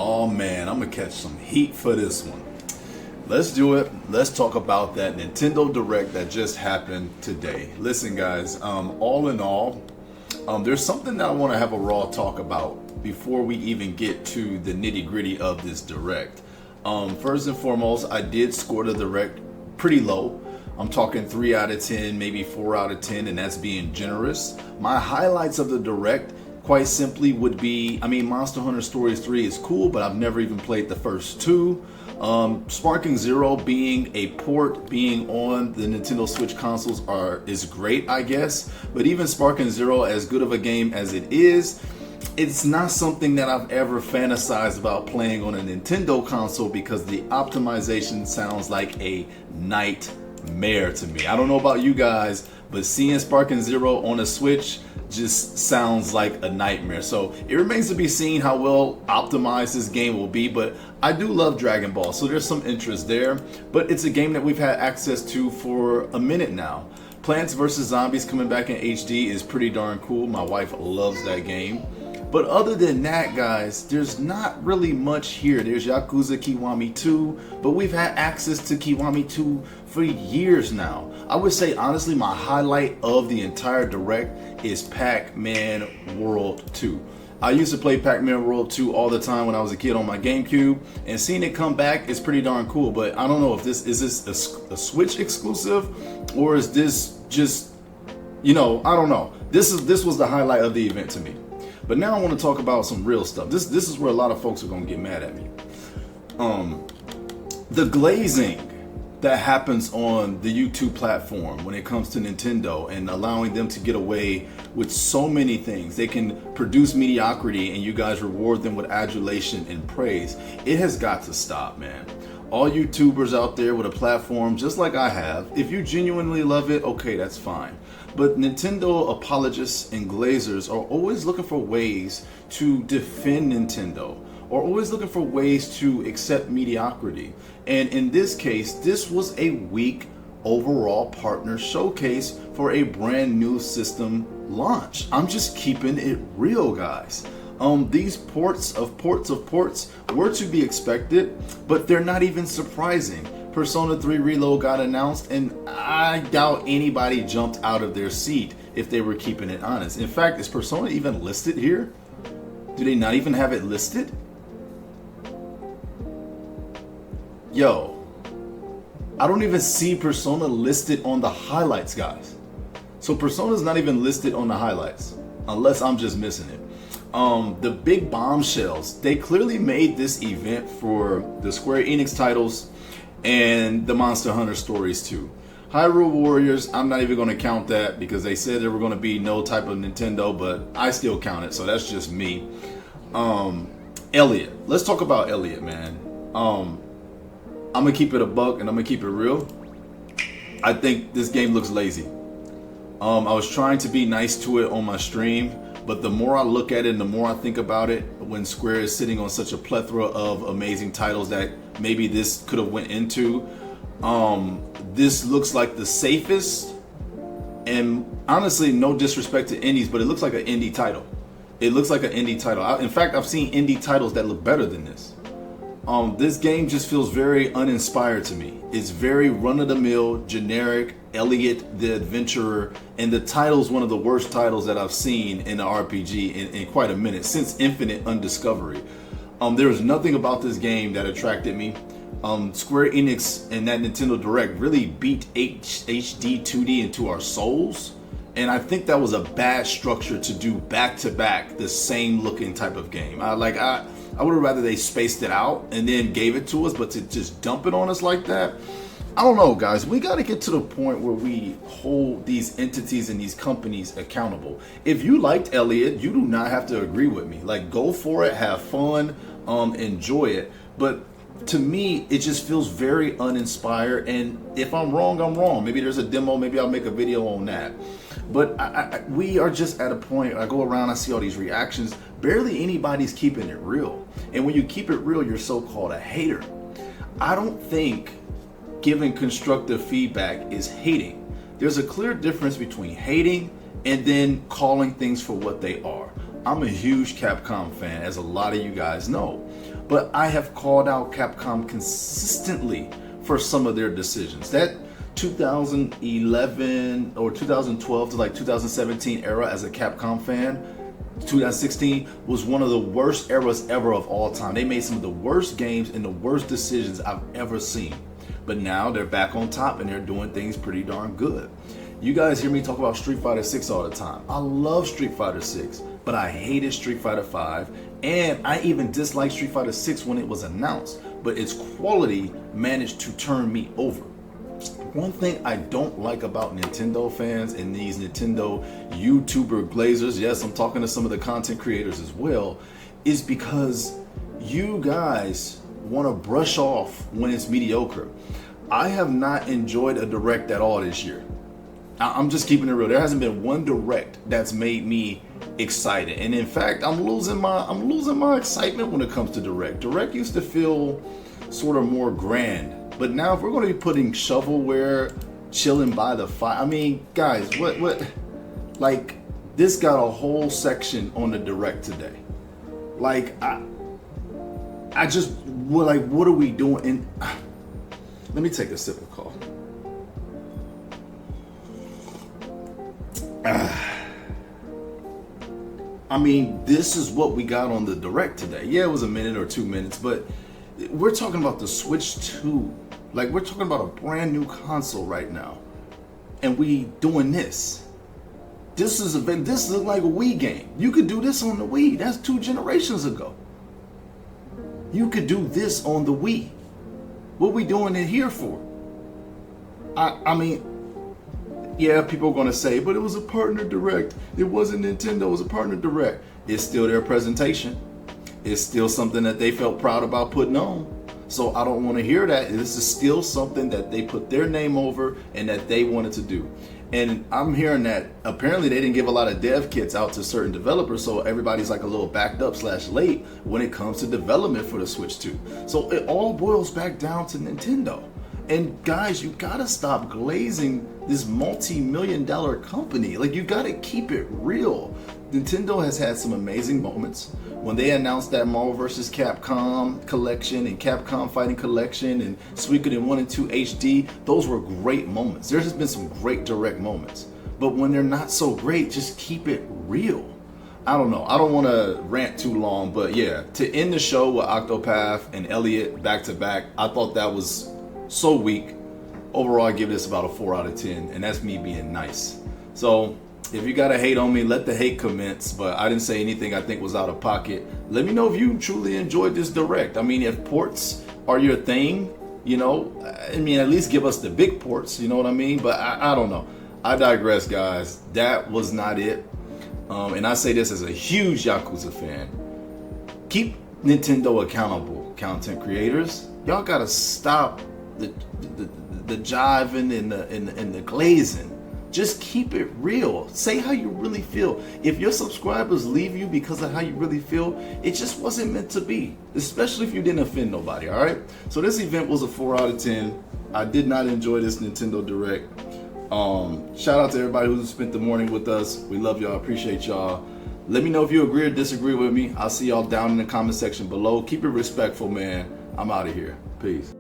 Oh man, I'm gonna catch some heat for this one. Let's do it. Let's talk about that Nintendo Direct that just happened today. Listen, guys, all in all, there's something that I want to have a raw talk about before we even get to the nitty gritty of this Direct. First and foremost, I did score the Direct pretty low. I'm talking 3 out of 10, maybe 4 out of 10, and that's being generous. My highlights of the Direct, quite simply, would be, Monster Hunter Stories 3 is cool, but I've never even played the first 2. Sparking Zero being a port, being on the Nintendo Switch consoles is great, I guess. But even Sparking Zero, as good of a game as it is, it's not something that I've ever fantasized about playing on a Nintendo console because the optimization sounds like a nightmare to me. I don't know about you guys, but seeing Sparking Zero on a Switch just sounds like a nightmare. So it remains to be seen how well optimized this game will be, but I do love Dragon Ball, so there's some interest there. But it's a game that we've had access to for a minute now. Plants vs. Zombies coming back in HD is pretty darn cool. My wife loves that game. But other than that, guys, there's not really much here. There's Yakuza Kiwami 2, but we've had access to Kiwami 2 for years now. I would say, honestly, my highlight of the entire Direct is Pac-Man World 2. I used to play Pac-Man World 2 all the time when I was a kid on my GameCube, and seeing it come back is pretty darn cool. But I don't know if this is a Switch exclusive, or is this just, I don't know. This was the highlight of the event to me. But now I want to talk about some real stuff. This is where a lot of folks are going to get mad at me. The glazing that happens on the YouTube platform when it comes to Nintendo and allowing them to get away with so many things. They can produce mediocrity and you guys reward them with adulation and praise. It has got to stop, man. All YouTubers out there with a platform just like I have, if you genuinely love it, okay, that's fine. But Nintendo apologists and glazers are always looking for ways to defend Nintendo, or always looking for ways to accept mediocrity. And in this case, this was a weak overall partner showcase for a brand new system launch. I'm just keeping it real, guys. These ports were to be expected, but they're not even surprising. Persona 3 Reload got announced, and I doubt anybody jumped out of their seat if they were keeping it honest. In fact, is Persona even listed here? Do they not even have it listed? Yo, I don't even see Persona listed on the highlights, guys. So Persona's not even listed on the highlights, unless I'm just missing it. The big bombshells, they clearly made this event for the Square Enix titles and the Monster Hunter Stories 2. Hyrule Warriors, I'm not even going to count that because they said there were going to be no type of Nintendo, but I still count it, so that's just me. Elliot, let's talk about Elliot, man. I'm going to keep it a buck and I'm going to keep it real. I think this game looks lazy. I was trying to be nice to it on my stream, but the more I look at it and the more I think about it, when Square is sitting on such a plethora of amazing titles that maybe this could have went into, this looks like the safest, and honestly, no disrespect to indies, but it looks like an indie title. It looks like an indie title. In fact, I've seen indie titles that look better than this. This game just feels very uninspired to me. It's very run-of-the-mill, generic, Elliot the Adventurer, and the title's one of the worst titles that I've seen in the RPG in quite a minute, since Infinite Undiscovery. There was nothing about this game that attracted me. Square Enix and that Nintendo Direct really beat HD 2D into our souls, and I think that was a bad structure to do back-to-back the same looking type of game. I would have rather they spaced it out and then gave it to us, but to just dump it on us like that, I don't know, guys. We got to get to the point where we hold these entities and these companies accountable. If you liked Elliot, you do not have to agree with me. Like, go for it, have fun, enjoy it. But to me, it just feels very uninspired. And if I'm wrong, I'm wrong. Maybe there's a demo. Maybe I'll make a video on that. But we are just at a point. I go around, I see all these reactions. Barely anybody's keeping it real. And when you keep it real, you're so-called a hater. I don't think giving constructive feedback is hating. There's a clear difference between hating and then calling things for what they are. I'm a huge Capcom fan, as a lot of you guys know. but I have called out Capcom consistently for some of their decisions. That 2011 or 2012 to like 2017 era as a Capcom fan, 2016 was one of the worst eras ever of all time. They made some of the worst games and the worst decisions I've ever seen. But now they're back on top and they're doing things pretty darn good. You guys hear me talk about Street Fighter 6 all the time. I love Street Fighter 6, but I hated Street Fighter 5, and I even disliked Street Fighter 6 when it was announced, but its quality managed to turn me over. One thing I don't like about Nintendo fans and these Nintendo YouTuber glazers, yes, I'm talking to some of the content creators as well, is because you guys want to brush off when it's mediocre. I have not enjoyed a direct at all this year. I'm just keeping it real. There hasn't been one direct that's made me excited, and in fact, I'm losing my excitement when it comes to direct. Direct used to feel sort of more grand, but now if we're going to be putting shovelware, chilling by the fire, I mean, guys, what? Like, this got a whole section on the direct today. Like, I just, like, what are we doing? And let me take a sip of coffee. I mean, this is what we got on the direct today. Yeah, it was a minute or 2 minutes, but we're talking about the Switch 2. Like, we're talking about a brand new console right now, and we doing this. This is like a Wii game. You could do this on the Wii. That's 2 generations ago. You could do this on the Wii. What we doing it here for? I mean, yeah, people are going to say, but it was a partner direct. It wasn't Nintendo, it was a partner direct. It's still their presentation. It's still something that they felt proud about putting on. So I don't want to hear that. This is still something that they put their name over and that they wanted to do. And I'm hearing that apparently they didn't give a lot of dev kits out to certain developers, so everybody's like a little backed up / late when it comes to development for the Switch 2. So it all boils back down to Nintendo. And guys, you gotta stop glazing this multi-million-dollar company. Like, you gotta keep it real. Nintendo has had some amazing moments. When they announced that Marvel vs. Capcom collection and Capcom Fighting Collection and Suikoden 1 and 2 HD, those were great moments. There's been some great direct moments. But when they're not so great, just keep it real. I don't know. I don't want to rant too long, but yeah, to end the show with Octopath and Elliot back to back, I thought that was so weak. Overall, I give this about a 4 out of 10, and that's me being nice. So if you gotta hate on me, let the hate commence, but I didn't say anything I think was out of pocket. Let me know if you truly enjoyed this direct. I mean, if ports are your thing, you know, I mean, at least give us the big ports, you know what I mean? But I don't know. I digress, guys. That was not it. And I say this as a huge Yakuza fan. Keep Nintendo accountable, content creators. Y'all gotta stop the jiving and the glazing. Just keep it real. Say how you really feel. If your subscribers leave you because of how you really feel, it just wasn't meant to be. Especially if you didn't offend nobody, all right? So this event was a 4 out of 10. I did not enjoy this Nintendo Direct. Shout out to everybody who spent the morning with us. We love y'all, appreciate y'all. Let me know if you agree or disagree with me. I'll see y'all down in the comment section below. Keep it respectful, man. I'm out of here. Peace.